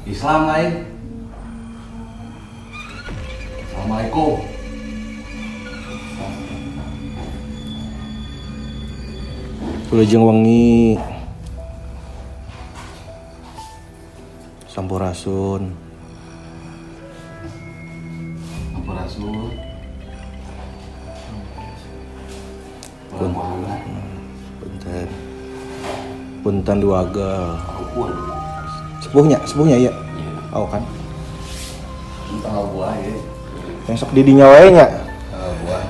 Islam lain. Assalamualaikum. Wilujeng wengi. Sampurasun. Sampurasun. Punten. Punten duaga. Rukun. Sepuhnya iya. Oh kan. Tanggal buah ya. Yang sok didinya wae nya. Tanggal buah.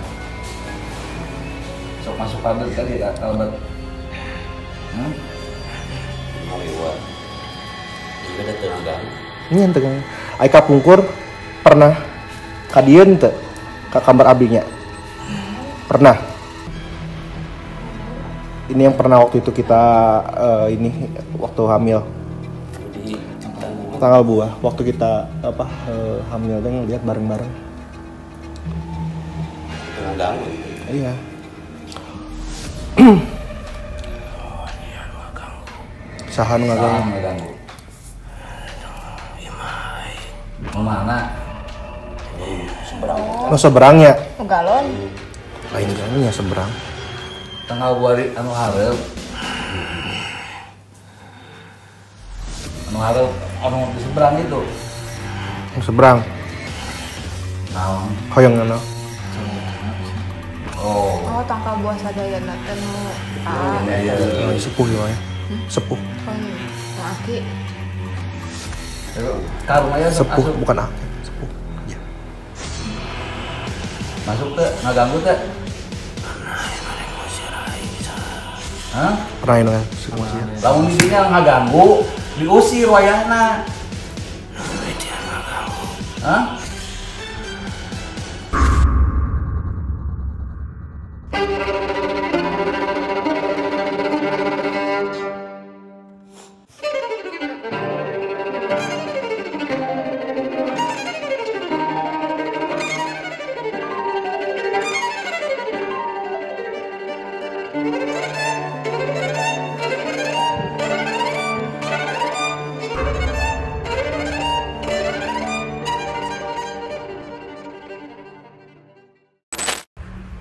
Sok masuk padet tadi ya kalbat. Lewat. Juga ada tegang. Ini tegang. Ai kapungkur pernah ka dieu teu? Ka kamar abinya. Pernah. Ini yang pernah waktu itu kita ini waktu hamil. Di Tanggal buah waktu kita hamil teh ngeliat bareng-bareng. tegang. Iya. Sahan ngaganggu. Ngeganggu. Mau mana? No seberangnya. Galon. Lain galonnya seberang. Tanggal buah anu hareup. Anu di seberang itu. Yang seberang. Naon? Hoyong anu. Oh. Oh, tangkal buah sadayana teh nu Iya. Sepuh ya. Sepuh. Oh, nu aki. Karungnya Sepuh bukan ak. Sepuh. Iya. Masuk teh, ngaganggu teh. Hah? Pernah ini kan semuanya. Lamun di sini ngaganggu, diusir wayahna. Hah?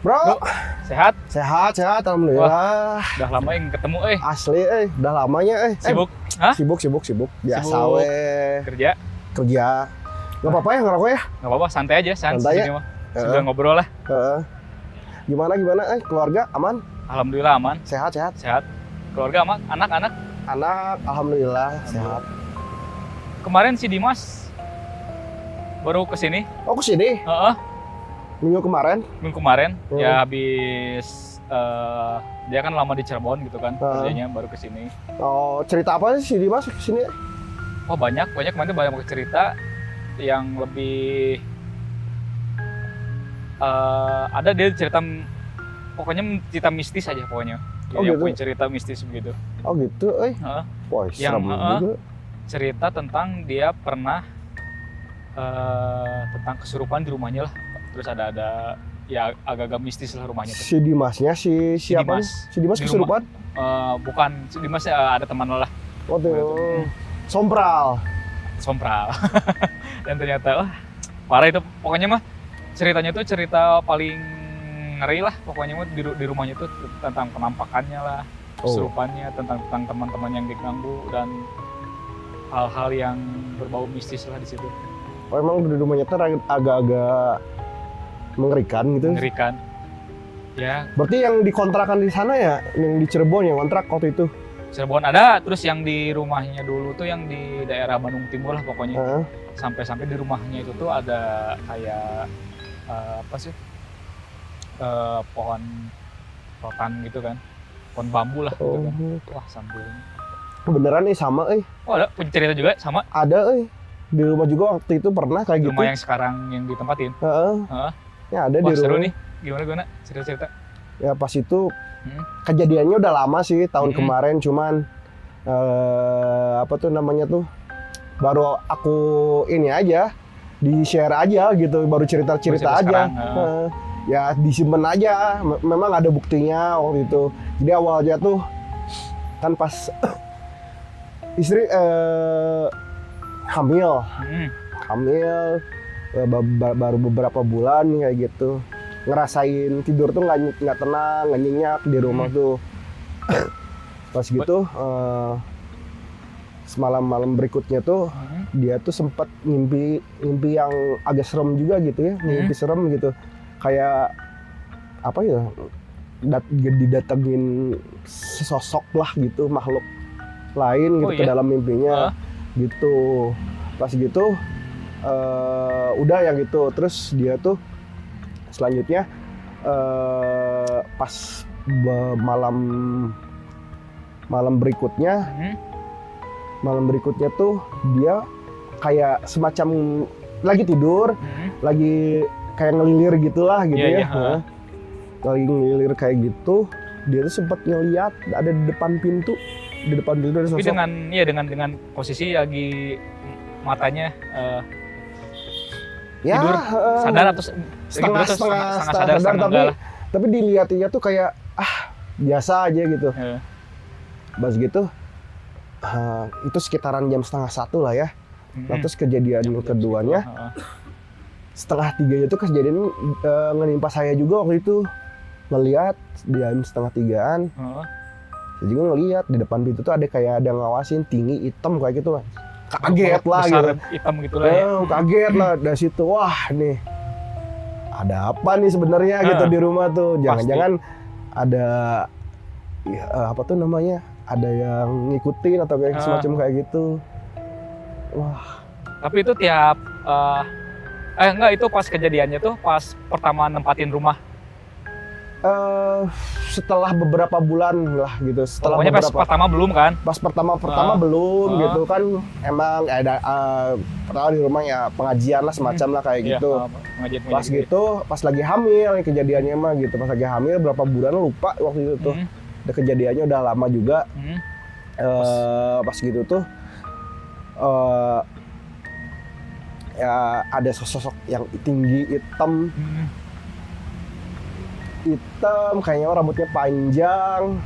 Bro, Sehat? sehat alhamdulillah. Udah lama yang ketemu Asli udah lamanya Sibuk? Hah? Sibuk. Biasa Sibuk. weh. Kerja? Gak apa-apa ya ngerokok ya? Nggak apa-apa, santai aja. Santai ya? Sini mah. Sudah ngobrol lah. Heeh. Gimana keluarga aman? Alhamdulillah aman. Sehat. Sehat. Keluarga aman? Anak-anak? Anak alhamdulillah sehat. Kemarin si Dimas baru kesini. Oh kesini Heeh. minggu kemarin. Minggu kemarin. Hmm. Ya habis dia kan lama di Cirebon gitu kan. Kerjanya baru kesini. Oh cerita apa sih si Dimas kesini? Oh banyak kemarin banyak cerita yang lebih ada dia cerita pokoknya cerita mistis aja pokoknya. Oh, Yang gitu? punya cerita mistis begitu. Oh gitu Heeh. Wah serem juga. Cerita tentang dia pernah tentang kesurupan di rumahnya lah. Terus ada ya agak-agak mistis lah rumahnya tuh. Si Dimasnya siapa Dimas. nih? Si Dimas Di kesurupan? Bukan si Dimas ada teman lo lah, Oh tuh Sompral. Sompral. Dan ternyata wah parah itu pokoknya mah ceritanya tuh cerita paling ngeri lah pokoknya mah di rumahnya tuh tentang penampakannya lah, kesurupannya, tentang teman-teman yang diganggu dan hal-hal yang berbau mistis lah di situ. Oh emang di rumahnya tuh agak-agak mengerikan gitu. Mengerikan. Ya, Berarti yang dikontrakan di sana ya, yang di Cirebon yang kontrak waktu itu. Cirebon ada, terus yang di rumahnya dulu tuh yang di daerah Bandung Timur lah pokoknya. Heeh. Sampai di rumahnya itu tuh ada kayak apa sih? Pohon rotan gitu kan. Pohon bambu lah gitu kan. Wah, sambil. Beneran sama Oh, ada punya cerita juga sama Ada di rumah juga waktu itu pernah kayak gitu. rumah yang sekarang yang ditempatin. Heeh. Heeh. Ya ada Wah, di seru rumah. nih. Gimana cerita-cerita? Ya pas itu Hmm. kejadiannya udah lama sih tahun Hmm. kemarin cuman apa tuh namanya tuh baru aku ini aja di share aja gitu baru cerita-cerita Cerita aja. sekarang, Ya disimpan aja. Memang ada buktinya waktu itu. Jadi awalnya tuh kan pas istri hamil baru beberapa bulan kayak gitu, ngerasain tidur tuh nggak tenang, nggak nyenyak di rumah tuh. Pas gitu semalam berikutnya tuh dia tuh sempat ngimpi yang agak serem juga gitu ya, mimpi serem gitu, kayak apa ya, didatengin sesosok lah gitu, makhluk lain gitu ke dalam mimpinya gitu. Pas gitu udah yang gitu, terus dia tuh selanjutnya pas malam berikutnya tuh dia kayak semacam lagi tidur, lagi kayak ngelilir gitulah gitu lagi ngelilir kayak gitu. Dia tuh sempat ngeliat ada di depan pintu ada sosok. Tapi dengan posisi lagi matanya tidur, sadar atau setengah sadar tapi dilihatnya tuh kayak biasa aja gitu. Pas gitu itu sekitaran jam 2:30 lah ya. Nah, terus kejadian keduanya 2:30 itu kejadian ngenimpa saya juga waktu itu, ngelihat di jam 2:30-an. Saya juga ngelihat di depan pintu tuh ada ngawasin, tinggi hitam kayak gitu kan. Kaget lah gitu. Hitam gitu lah ya. Kaget lah dari situ. Wah, nih ada apa nih sebenarnya gitu di rumah tuh. Jangan-jangan ada apa tuh namanya? Ada yang ngikutin atau kayak semacam kayak gitu. Wah. Tapi itu tiap enggak, itu pas kejadiannya tuh pas pertama nempatin rumah. Setelah beberapa bulan lah gitu. Pokoknya pas pertama belum kan? Pas pertama belum gitu kan. Emang ada pertama di rumah ya pengajian lah semacam lah kayak gitu. Pas gitu, pas lagi hamil kejadiannya mah gitu. Pas lagi hamil berapa bulan lupa waktu itu tuh. Kejadiannya udah lama juga. Pas gitu tuh ya ada sosok yang tinggi hitam. Kayaknya rambutnya panjang.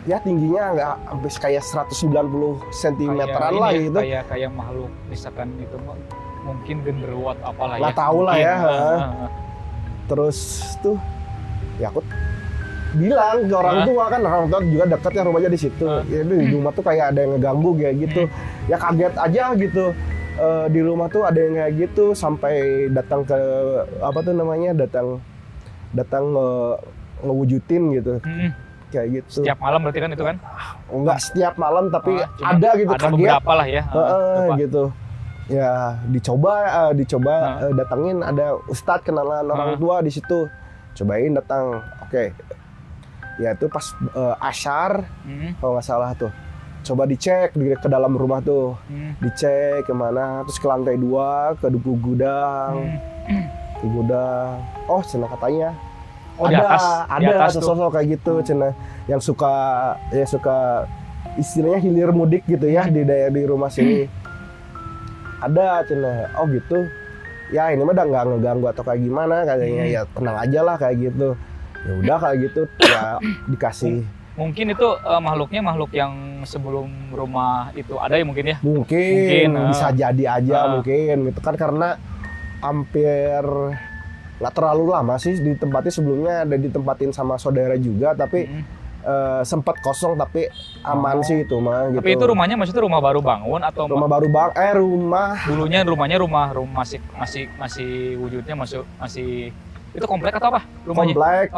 Ya tingginya nggak habis kayak 190 cm-an lah gitu. Kayak makhluk misalkan itu mungkin genderuwo apalah ya. Nggak tahu lah ya. Terus tuh ya aku bilang ke orang tua kan, orang tua juga dekatnya rumahnya di situ. Ya di rumah tuh kayak ada yang ngeganggu kayak gitu. Ya kaget aja gitu. Di rumah tuh ada yang kayak gitu, sampai datang ke apa tuh namanya, datang ngewujudin gitu. Kayak gitu. Setiap malam berarti kan itu kan? Enggak setiap malam tapi ada gitu, ada kaget. Beberapa lah ya. Gitu. Ya dicoba datangin, ada ustadz kenalan orang tua di situ. Cobain datang. Oke. Ya itu pas asyar kalau nggak salah tuh. Coba dicek ke dalam rumah tuh. Dicek kemana, terus ke lantai 2, ke gudang. Ke gudang. Oh, cina katanya. Ada sosok kayak gitu, cina yang suka istilahnya hilir mudik gitu ya di daerah di rumah sini. Ada cina. Oh gitu. Ya ini mah udah nggak ngeganggu atau kayak gimana katanya. Ya tenang aja lah kayak gitu. Ya udah kayak gitu ya dikasih. Mungkin itu makhluknya makhluk yang sebelum rumah itu ada ya mungkin ya? Mungkin bisa jadi aja mungkin gitu kan, karena hampir nggak terlalu lama sih ditempatin, sebelumnya ada ditempatin sama saudara juga tapi sempat kosong tapi aman sih itu mah gitu. Tapi itu rumahnya maksudnya rumah baru bangun atau rumah rumahnya rumah masih wujudnya masih itu komplek atau apa rumahnya?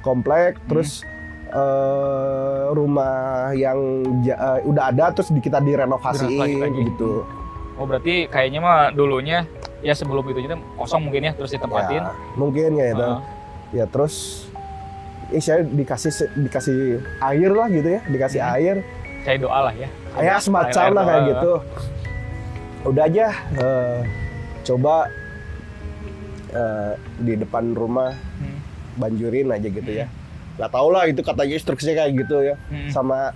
Komplek. Terus rumah yang udah ada terus kita direnovasiin gitu. Oh berarti kayaknya mah dulunya ya sebelum itu juga kosong mungkin ya, terus ditempatin. Ya, mungkin ya itu. Ya terus saya dikasih air lah gitu ya, dikasih air. Kayak doa lah ya. Ya semacam lah kayak gitu. Udah aja coba di depan rumah banjurin aja gitu ya. Nggak tahu lah itu katanya instruksinya kayak gitu ya. Sama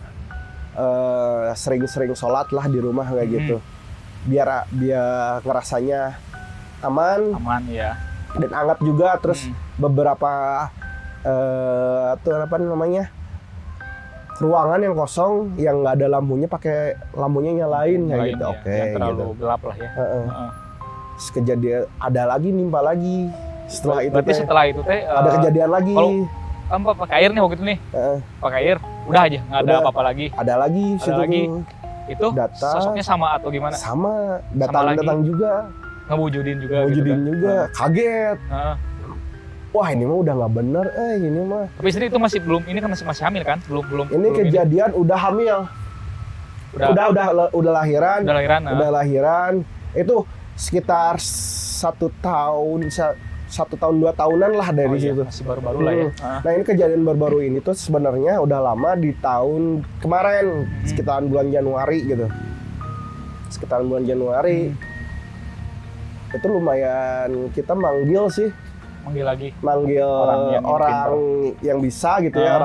sering-sering sholat lah di rumah kayak gitu. Biar ngerasanya aman ya. Dan hangat juga. Terus beberapa tuh apa namanya, ruangan yang kosong yang nggak ada lampunya, pakai lampunya nyalain kayak Lain gitu. ya, Oke, yang terlalu gitu. gelap lah ya. Heeh. Heeh. Terus kejadian ada lagi, nimpa lagi. Setelah itu Berarti teh setelah itu teh ada kejadian lagi. kalau- kan pakai air nih waktu itu nih, Heeh. pakai air, udah aja, nggak ada Udah. apa-apa lagi. Ada lagi Ada situ lagi. tuh. Itu Datang. sosoknya sama atau gimana? Sama lagi. datang juga, Ngebujudin juga wujudin gitu kan? juga, kaget. Heeh. Wah ini mah udah nggak bener, ini mah. Tapi istri itu masih belum, ini kan masih hamil kan? Belum Ini kejadian udah hamil, udah lahiran, udah lahiran. udah lahiran. Itu sekitar 1 tahun 2 tahunan lah dari Oh iya, situ. masih baru-baru lah ya. Nah ini kejadian baru-baru ini tuh sebenarnya udah lama, di tahun kemarin sekitaran bulan Januari gitu. Sekitaran bulan Januari itu lumayan kita manggil sih, Manggil lagi. manggil Orang yang yang bisa gitu ya,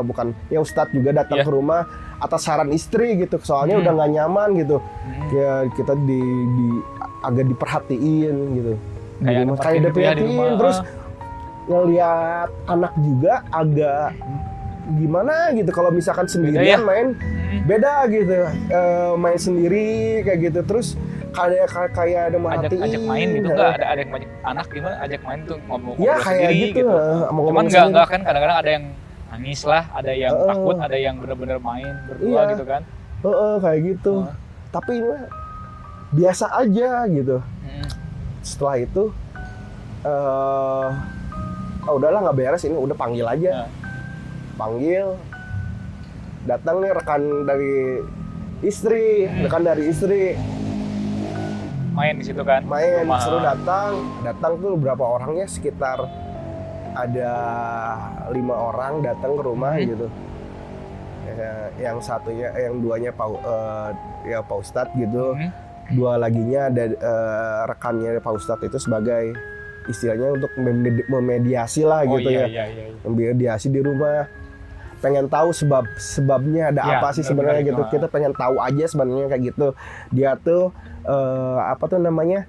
bukan ya, Ustadz juga datang Iya. ke rumah atas saran istri gitu, soalnya udah nggak nyaman gitu. Ya kita agak diperhatiin gitu. Kayak Kayak gitu ya di diperhatiin, rumah. terus ngelihat anak juga agak gimana gitu kalau misalkan sendirian ya? main beda gitu. Main sendiri kayak gitu, terus kayak ada merhatiin. ajak main gitu nggak ada yang banyak anak gimana, ajak main tuh ngomong Ya kayak sendiri gitu, Cuman nggak kan kadang-kadang ada yang nangis lah, ada yang takut, ada yang benar-benar main berdua Iya. gitu kan. Kayak gitu. Tapi ini mah biasa aja gitu. Setelah itu udahlah nggak beres ini, udah panggil aja. Panggil, datang nih rekan dari istri Main di situ kan. main, Rumah. suruh datang tuh berapa orangnya, sekitar ada 5 orang datang ke rumah gitu. Yang satunya, yang duanya Pak Ustadz gitu. 2 laginya ada rekannya Pak Ustadz itu sebagai istilahnya untuk memediasi lah gitu iya. Memediasi di rumah. Pengen tahu sebabnya ada Ya, apa sih sebenarnya benar-benar gitu. gitu. Kita pengen tahu aja sebenarnya kayak gitu. Dia tuh apa tuh namanya?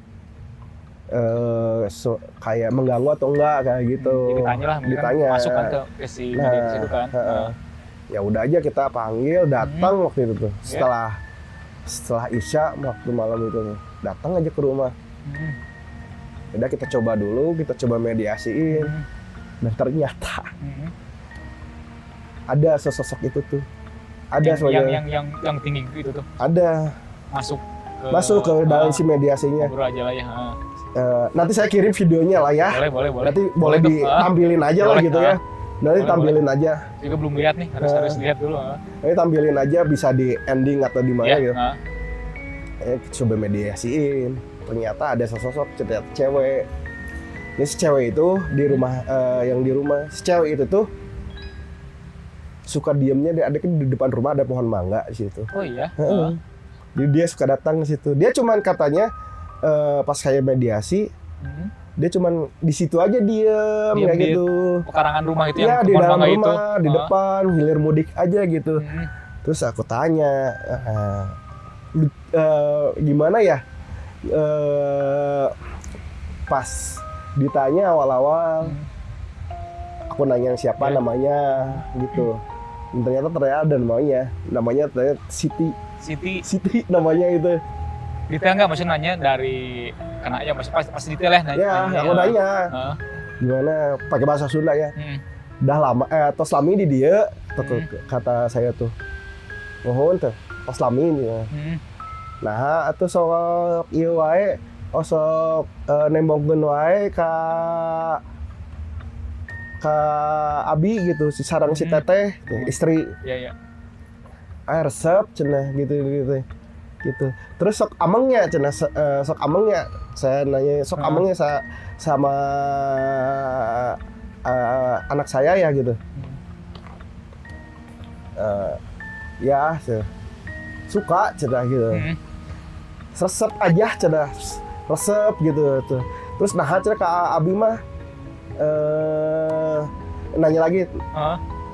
Kayak mengganggu atau enggak kayak gitu. Ditanya lah, mungkin Ditanya. kan masuk kan ke si media di situ kan. Ya udah aja kita panggil, datang waktu itu tuh. Setelah Isya waktu malam itu datang aja ke rumah. Udah kita coba dulu, kita coba mediasiin. Dan ternyata ada sosok itu tuh. Ada yang tinggi itu tuh ada masuk ke dalam si mediasinya. ngobrol aja lah ya. Nanti saya kirim videonya lah ya. Boleh. Nanti boleh tuh. ditampilin aja lah Boleh, gitu ya. Nanti Boleh, tampilin aja. Juga belum lihat nih, harus lihat dulu. Nanti tampilin aja, bisa di ending atau di mana Ya, gitu. Coba mediasiin. Ternyata ada sosok cewek. Ini si cewek itu di rumah, si cewek itu tuh suka diemnya di depan rumah ada pohon mangga di situ. Oh iya. Jadi dia suka datang ke situ. Dia cuman katanya pas kayak mediasi, dia cuman di situ aja diem kayak di gitu. Pekarangan rumah itu Iya, yang di pohon dalam mangga rumah, itu. di depan, hilir mudik aja gitu. Terus aku tanya, gimana ya? Pas ditanya awal-awal, aku nanya siapa namanya gitu. Dan ternyata ada namanya ternyata Siti namanya itu. Detail nggak, maksudnya nanya dari kenanya, maksudnya pasti detail ya nanya. Ya, aku nanya. Heeh. Gimana? Pakai bahasa Sunda ya. Udah lama, tos lami di dia, kata saya tuh. Mohon tuh, tos lami dia. Nah, atuh sok ieu wae, sok nembongkeun wae ka Abi gitu, si sareng si Teteh, istri. Iya. Resep cenah gitu. Terus sok amengnya cenah, sok amengnya. Saya nanya sok amengnya sama anak saya ya gitu. Ya, suka cenah gitu. Resep aja cenah, resep gitu tuh. Terus nah cenah ka Abi mah nanya lagi teh.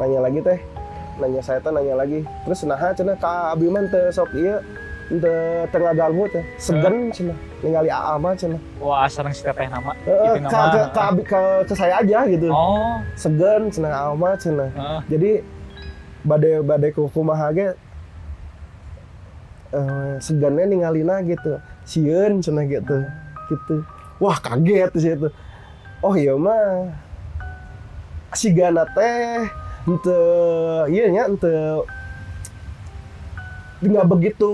Nanya lagi. Terus nah cenah ka Abi mah teu sok ieu tengah ganggu teh. Segen cenah ningali Aa mah cenah. Wah, sareng si Teteh nama. Itu nama. Ke saya aja gitu. Oh. Segen cenah Aa mah cenah. Jadi bade kumaha ge segannya ninggalina gitu. Sieun cenah gitu. Wah, kaget sih itu. Oh iya mah sigana teh henteu ieu nya henteu nggak begitu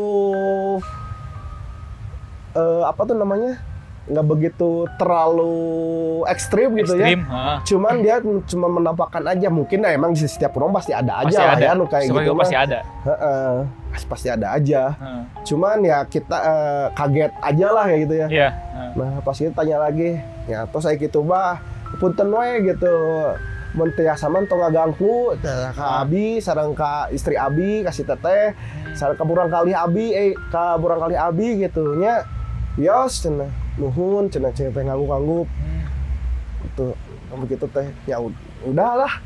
apa tuh namanya? Nggak begitu terlalu ekstrim gitu ya. Cuman dia cuma menampakkan aja, mungkin emang di setiap rumah pasti ada aja lah ya kayak gitu pasti ada. Pasti ada aja. Cuman ya kita kaget aja lah kayak gitu ya. Iya. Nah pas kita tanya lagi, ya terus saya gitu bah, punten we gitu. Mun teu saman tong ngaganggu ka abi sareng ka istri abi kasih teteh sareng ka burang kali abi gitu nya. Yos cenah nuhun cenah teh nganggu-nganggu. Gitu. Begitu teh ya udahlah.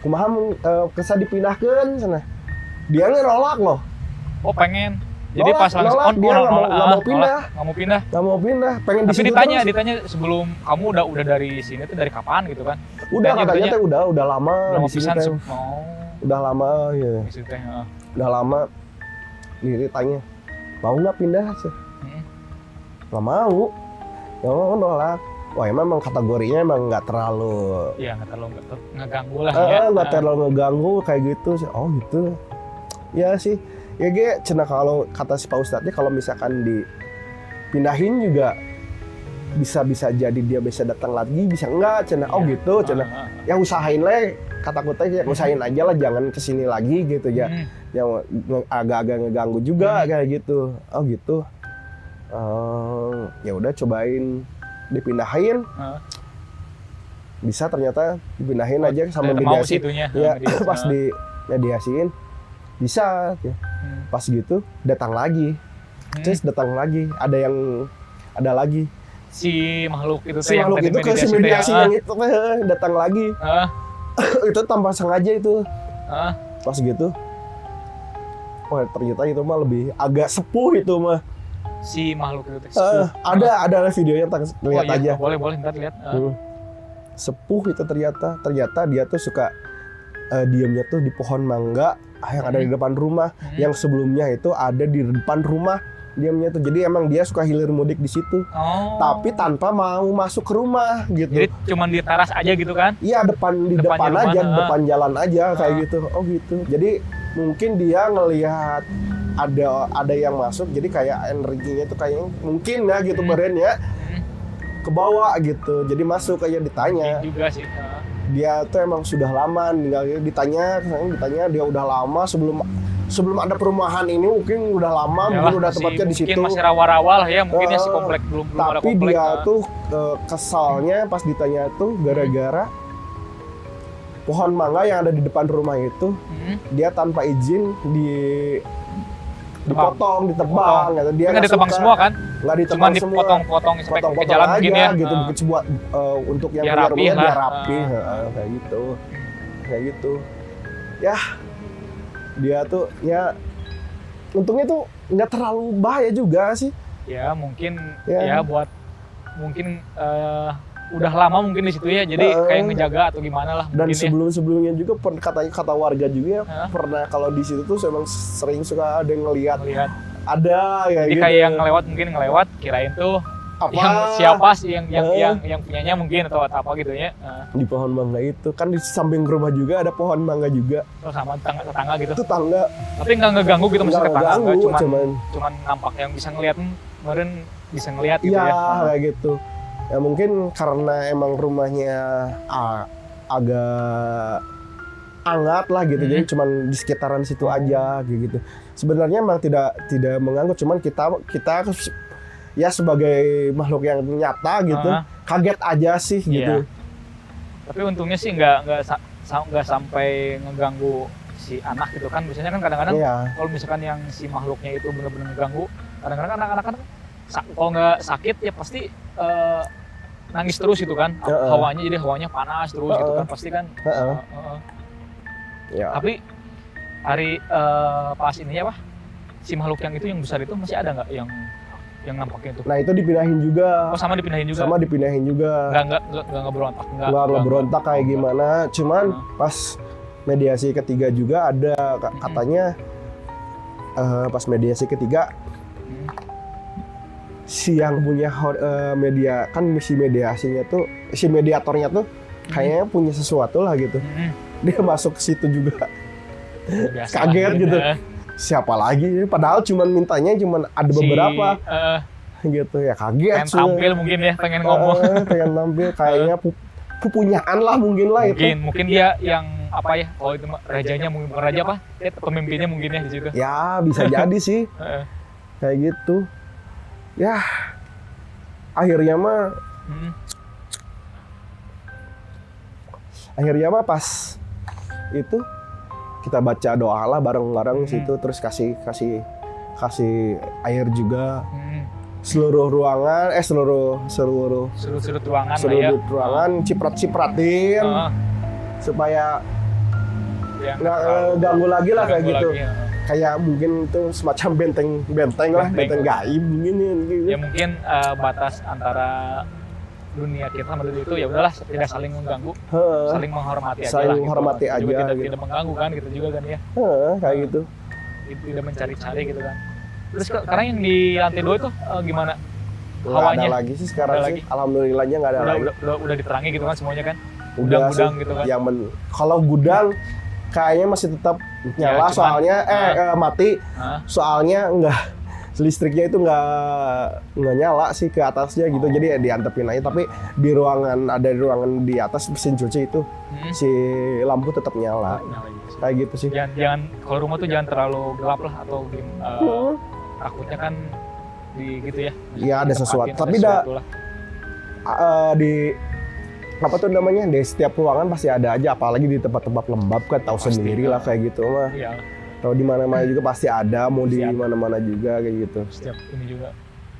Kumaha kesa dipindahkeun cenah. Dia ngerolak loh. Oh, pengen. Jadi pas langsung dia nggak mau pindah. Pengen di situ. Tapi ditanya sebelum kamu udah dari sini tuh dari kapan gitu kan? Udah katanya teh udah lama di sini teh. Udah lama ya. Di situ teh, udah lama. Ditanya, mau nggak pindah sih? Nggak mau. Ya mau nolak. Wah emang kategorinya emang nggak terlalu. Iya nggak terlalu ngeganggu lah ya. Nggak terlalu ngeganggu kayak gitu sih. Oh gitu. Ya sih. Ya ge cenah kalau kata si Pak Ustadznya kalau misalkan dipindahin juga bisa jadi dia bisa datang lagi bisa enggak cenah. Oh gitu cenah. Ya usahain lah kataku teh usahain aja lah jangan kesini lagi gitu ya. Yang agak-agak ngeganggu juga kayak gitu. Oh gitu. Ya udah cobain dipindahin. Bisa ternyata dipindahin aja sama mediasi. Ya pas di mediasiin bisa ya. Pas gitu datang lagi. Terus datang lagi, ada lagi si makhluk itu si makhluk itu ke si mediasi yang itu datang lagi. Itu tanpa sengaja itu. Pas gitu. Wah, ternyata itu mah lebih agak sepuh itu mah. Si makhluk itu ada videonya lihat aja. Boleh ntar lihat. Sepuh itu ternyata dia tuh suka diamnya tuh di pohon mangga yang ada di depan rumah. Yang sebelumnya itu ada di depan rumah diamnya tuh. Jadi emang dia suka hilir mudik di situ. Tapi tanpa mau masuk ke rumah gitu. Jadi cuma di teras aja gitu kan? Iya, di depan aja, depan jalan aja kayak gitu. Oh gitu. Jadi mungkin dia ngelihat ada yang masuk, jadi kayak energinya itu kayak mungkin ya gitu berennya ke bawah gitu. Jadi masuk kayak ditanya. Juga sih. Dia tuh emang sudah lama ditanya dia udah lama sebelum ada perumahan ini mungkin udah lama ya, mungkin udah tempatnya di situ. Mungkin masih rawa-rawa lah ya, mungkin ya si komplek belum ada komplek. Tapi dia tuh kesalnya pas ditanya tuh gara-gara pohon mangga yang ada di depan rumah itu dia tanpa izin ditebang gitu. Dia nggak ditebang semua kan? Nggak ditebang semua. Cuma dipotong ke jalan aja mungkin ya. Gitu buat untuk yang biar punya rumahnya biar rapi. Kayak gitu. Ya dia tuh ya untungnya tuh nggak terlalu bahaya juga sih. Ya mungkin ya buat mungkin udah lama mungkin di situ ya, jadi kayak ngejaga atau gimana lah. Dan sebelumnya juga kata warga juga pernah kalau di situ tuh emang sering suka ada yang ngelihat. Ada ya. Jadi gitu. kayak yang ngelewat kirain tuh apa? Yang siapa sih yang punyanya mungkin atau apa gitu ya. Di pohon mangga itu kan di samping rumah juga ada pohon mangga juga. Terus sama tetangga gitu. Itu tangga. Tapi nggak ngeganggu gitu maksudnya tetangga, cuman nampak yang bisa ngeliat kemarin bisa ngeliat gitu ya. Iya kayak gitu. Ya mungkin karena emang rumahnya agak hangat lah gitu, jadi cuman di sekitaran situ aja gitu. Sebenarnya emang tidak mengganggu, cuman kita ya sebagai makhluk yang nyata gitu, kaget aja sih gitu. Tapi untungnya sih nggak sampai ngeganggu si anak gitu kan. Biasanya kan kadang-kadang kalau misalkan yang si makhluknya itu benar-benar ngeganggu, kadang-kadang anak-anak kan kalau nggak sakit ya pasti nangis terus gitu kan. Hawanya panas terus gitu kan pasti kan. Tapi hari pas ini ya si makhluk yang itu yang besar itu masih ada nggak yang nampaknya itu? Nah itu dipindahin juga. Oh sama dipindahin juga? Sama dipindahin juga. Nggak berontak? Nggak berontak kayak gimana, cuman pas mediasi ketiga juga ada katanya pas mediasi ketiga si yang punya media kan si mediasinya tuh si mediatornya tuh kayaknya punya sesuatu lah gitu. Dia masuk ke situ juga. Biasa Kaget lah, gitu. Siapa lagi? Padahal cuman mintanya cuman ada beberapa gitu ya kaget. Pengen tampil mungkin ya, pengen ngomong. Pengen tampil kayaknya pupunyaan lah mungkin lah itu. Mungkin dia yang apa ya? Oh itu rajanya mungkin bukan raja apa? Ya, pemimpinnya mungkin ya di situ. Ya bisa jadi sih. Kayak gitu. Ya akhirnya mah pas itu kita baca doa lah bareng-bareng situ terus kasih air juga seluruh ruangan seluruh ruangan ruangan ciprat-cipratin supaya nggak ganggu lagi lah kayak gitu. Kayak mungkin itu semacam benteng lah, benteng gaib mungkin gitu. Ya mungkin batas antara dunia kita sama dunia itu ya udahlah tidak saling mengganggu, saling menghormati aja saling lah. menghormati gitu. aja Juga gitu. tidak mengganggu kan gitu juga kan ya. Kayak gitu. Tidak mencari-cari gitu kan. Terus sekarang yang di lantai 2 itu gimana? Nggak Hawanya? ada lagi sih sekarang Ada sih. lagi? Alhamdulillahnya nggak ada lagi. Udah diterangi gitu kan semuanya kan? Udah Gudang-gudang sih. gitu kan? Yang kalau gudang kayaknya masih tetap nyala cuman, soalnya mati. Soalnya listriknya itu nggak nyala sih ke atasnya gitu. Jadi ya diantepin aja tapi di ruangan di atas mesin cuci itu si lampu tetap nyala. Kayak gitu sih. Jangan kalau rumah tuh jangan terlalu gelap lah atau takutnya kan di gitu ya. Iya ada sesuatu. Tapi lah. Di apa tuh namanya di setiap ruangan pasti ada aja apalagi di tempat-tempat lembab kan tahu sendiri lah kayak gitu mah. Iya. Tahu di mana-mana juga pasti ada mau di mana-mana juga kayak gitu. Setiap ini juga.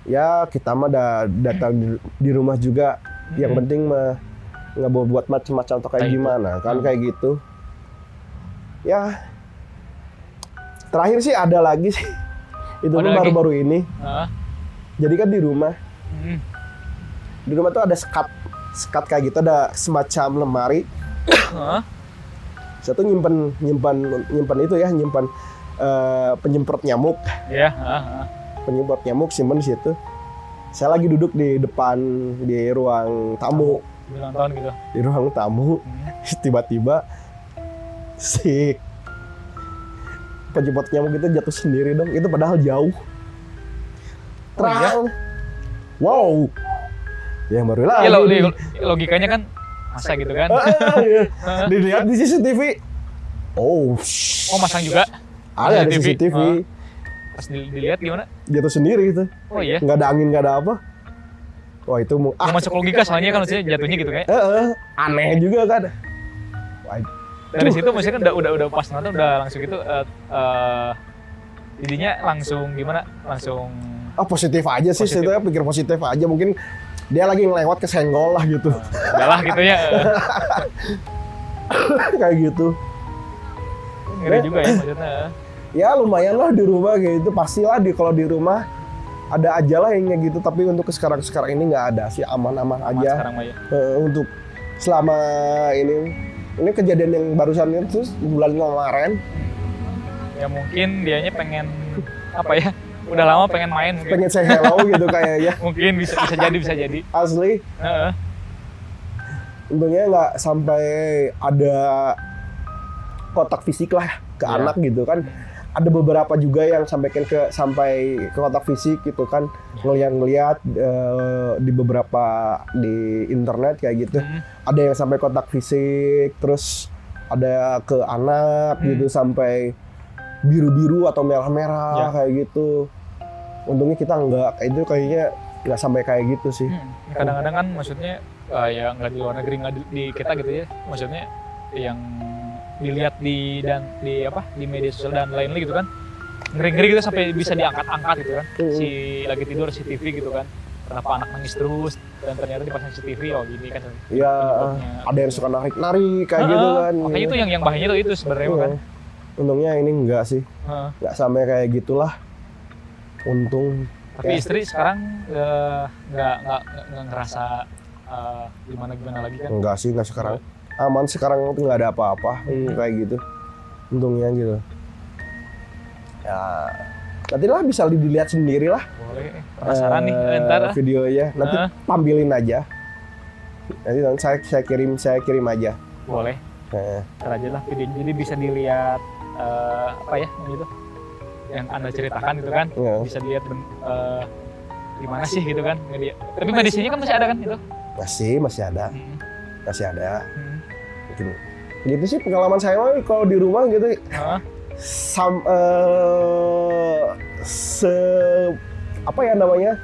Ya kita mah datang di rumah juga yang penting mah nggak buat macam-macam atau kayak gimana kan kayak gitu. Ya terakhir sih ada lagi sih itu tuh baru-baru ini. Jadi kan di rumah tuh ada sekat kayak gitu ada semacam lemari. Saya tuh nyimpan itu ya penyemprot nyamuk. Iya. Penyemprot nyamuk simpen di situ. Saya lagi duduk di depan di ruang tamu. Nonton gitu. Di ruang tamu tiba-tiba si penyemprot nyamuk itu jatuh sendiri dong. Itu padahal jauh. Terang. Wow. Yang baru lagi. Ya logikanya kan masa gitu kan. Dilihat di CCTV. Oh masang juga. Ada CCTV. Pas dilihat gimana? Jatuh sendiri itu. Oh iya. Nggak ada angin, nggak ada apa. Wah itu masuk logika soalnya kan maksudnya jatuhnya gitu kayak. Aneh juga kan. Dari situ maksudnya kan udah pas nonton udah langsung gitu jadinya langsung gimana? Langsung positif aja sih, saya pikir positif aja mungkin dia lagi ngelewat kesenggol lah gitu. Udah lah gitu ya. Kayak gitu. Ngeri juga ya maksudnya. Ya lumayan lah di rumah kayak gitu. Pastilah kalau di rumah ada aja lah yang kayak gitu. Tapi untuk sekarang ini nggak ada sih, aman-aman aja. Sekarang ya. Untuk selama ini kejadian yang barusan itu bulan kemarin. Ya mungkin dianya pengen apa ya? Udah lama pengen main mungkin. Pengen say hello gitu kayaknya. Mungkin bisa jadi. Asli. Untungnya nggak sampai ada kontak fisik lah ke anak gitu kan. Ada beberapa juga yang sampai ke kontak fisik gitu kan. Ngeliat di beberapa di internet kayak gitu. Ada yang sampai kontak fisik, terus ada ke anak gitu sampai biru-biru atau merah-merah kayak gitu. Untungnya kita kayaknya nggak sampai kayak gitu sih. Kadang-kadang kan maksudnya ya nggak di luar negeri, nggak di kita gitu ya. Maksudnya yang dilihat di media sosial dan lain-lain gitu kan. Ngeri-ngeri gitu sampai bisa diangkat-angkat gitu kan. Si lagi tidur CCTV gitu kan. Kenapa anak nangis terus dan ternyata dipasang CCTV gini kan. Iya, ada yang suka narik-narik kayak gitu kan. Makanya itu yang bahayanya itu sebenarnya kan. Untungnya ini enggak sih. Nggak sampai kayak gitulah. Untung. Tapi istri sekarang nggak ngerasa gimana lagi kan? Enggak sih, nggak sekarang. aman sekarang tuh nggak ada apa-apa kayak gitu untungnya gitu ya nantilah bisa dilihat sendiri lah Boleh. Penasaran nih ntar. videonya nanti tampilin aja nanti saya kirim aja Boleh. Ntar aja lah video jadi bisa dilihat apa ya gitu yang Anda ceritakan gitu kan. Iya. Bisa dilihat gimana sih gitu kan media. Tapi medisinya kan masih ada kan itu? masih ada masih ada Hmm. mungkin gitu sih pengalaman saya mah kalau di rumah gitu Heeh. Apa ya namanya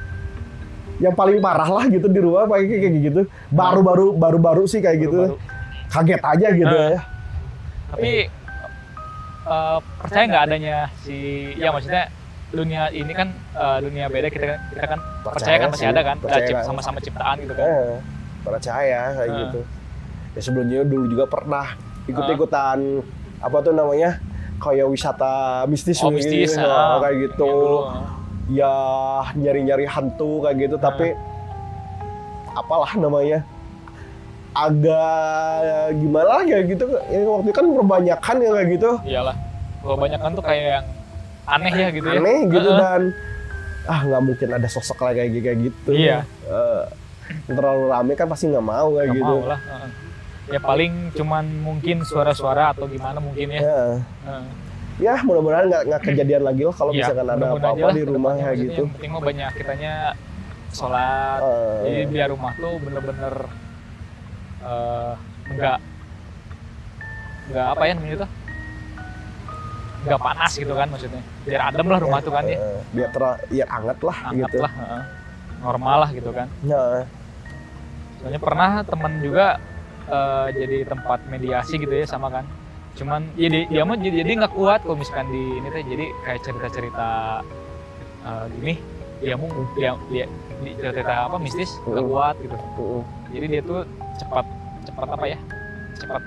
yang paling parah lah gitu di rumah kayak gitu baru sih kayak gitu Baru-baru. kaget aja gitu ya Tapi percaya nggak adanya si ya maksudnya dunia ini kan dunia beda kita kan percaya kan masih sih, ada kan percaya kan. sama-sama ciptaan gitu kan. Percaya kayak gitu ya sebelumnya dulu juga pernah ikut-ikutan apa tuh namanya kayak wisata mistis Oh, mistis, gitu, kayak gitu yang dulu, ya nyari-nyari hantu kayak gitu tapi apalah namanya agak gimana lah ya gitu ya, waktu itu kan perbanyakan ya kayak gitu Iyalah. Kebanyakan tuh kayak yang aneh ya gitu ya. aneh gitu dan nggak mungkin ada sosok lah kayak gitu Iya. terlalu rame kan pasti nggak mau kayak Nggak gitu mau lah. Ya paling cuman mungkin suara-suara atau gimana mungkin ya. ya, Heeh. ya mudah-mudahan nggak kejadian lagi lah kalau Iya, misalkan ada mudah-mudahan apa-apa aja lah di ke rumah depannya, kayak maksudnya gitu Yang penting mah banyak kitanya sholat. Jadi biar rumah tuh bener-bener nggak apa ya namanya tuh nggak panas gitu kan maksudnya biar adem lah rumah tuh kan ya biar hangat lah hangat gitu lah normal lah gitu kan ya, soalnya pernah teman juga jadi tempat mediasi gitu ya sama kan cuman dia mau jadi nggak kuat kalau misalkan di ini teh jadi kayak cerita gini dia cerita apa mistis nggak kuat gitu jadi dia tuh cepat apa ya cepat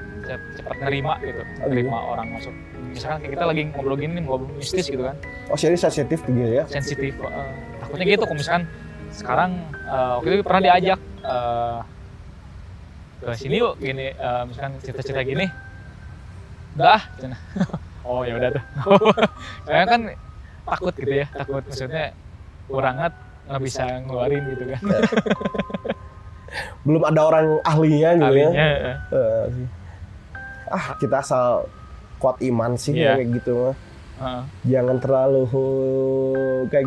nerima gitu nerima orang masuk misalkan kayak kita lagi ngobrol gini ngobrol mistis gitu kan jadi sensitif gitu ya sensitif takutnya gitu kalau misalkan sekarang waktu itu pernah diajak ke sini yuk gini misalkan cerita-cerita gini udah cina oh ya udah tuh saya kan takut gitu ya takut maksudnya kurangat nggak bisa ngeluarin gitu kan belum ada orang ahlinya gitu Ahlinya, ya kita asal kuat iman sih Iya. kayak gitu mah jangan terlalu kayak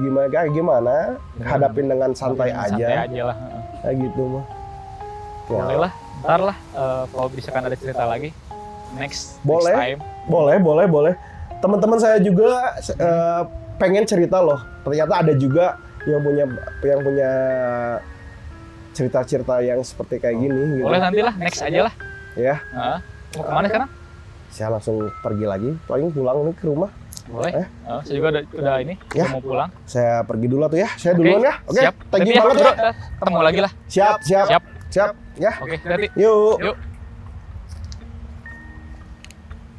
gimana hadapin dengan santai aja lah kayak gitu mah boleh lah ntar lah kalau misalkan ada cerita lagi next Boleh. time boleh teman-teman saya juga pengen cerita loh ternyata ada juga yang punya cerita-cerita yang seperti kayak gini gitu. boleh nanti lah next aja lah Ya mau kemana sekarang saya langsung pergi lagi paling pulang nih ke rumah boleh saya juga udah ini Ya. udah mau pulang saya pergi dulu tuh ya saya Oke, duluan ya oke siap thank you Nanti banget ya ketemu lagi lah siap Siap. ya oke berarti yuk yuk